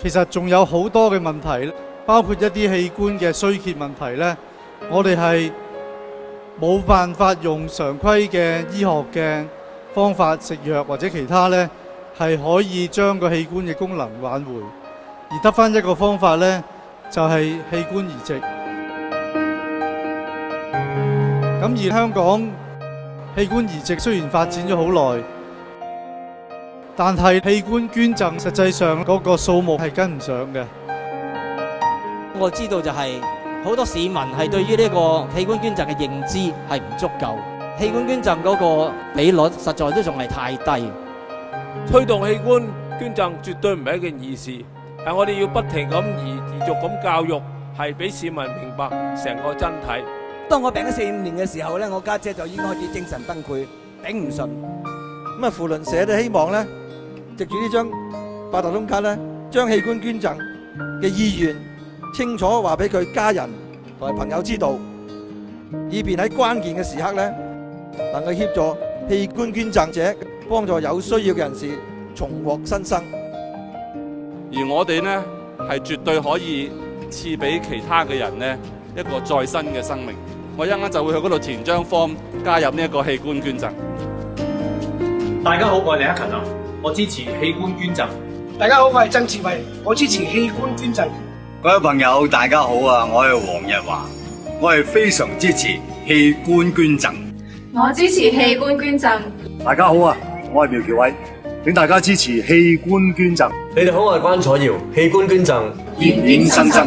其實仲有好多嘅問題，包括一啲器官嘅衰竭問題呢，我哋係冇辦法用常規嘅醫學嘅方法食藥或者其他呢，係可以將個器官嘅功能挽回，而得返一個方法呢，就係器官移植。咁而香港器官移植雖然發展咗好耐，但係器官捐贈實際上嗰個數目係跟唔上嘅。我知道就係好多市民係對於呢個器官捐贈嘅認知係唔足夠，器官捐贈嗰個比率實在都仲係太低。推動器官捐贈絕對唔係一件易事，係我哋要不停咁持續咁教育，係俾市民明白成個真體。當我病咗4、5年嘅時候咧，我家姐就已經開始精神崩潰，頂唔順。咁啊，扶輪社都希望咧，藉住呢張八達通卡咧，將器官捐贈嘅意願清楚話俾佢家人同埋朋友知道，以便喺關鍵嘅時刻咧，能夠協助器官捐贈者幫助有需要嘅人士重獲新生。而我哋呢係絕對可以賜俾其他嘅人呢一個再生嘅生命。我一陣間就會去嗰度填張 form 加入呢一個器官捐贈。大家好，我係李克勤啊，我支持器官捐贈。大家好，我係曾志偉，我支持器官捐贈。各位朋友，大家好啊！我係黃日華，我係非常支持器官捐贈。我支持器官捐贈。大家好啊！我係苗僑偉，請大家支持器官捐贈。你哋好，我係關楚耀，器官捐贈，延年新生。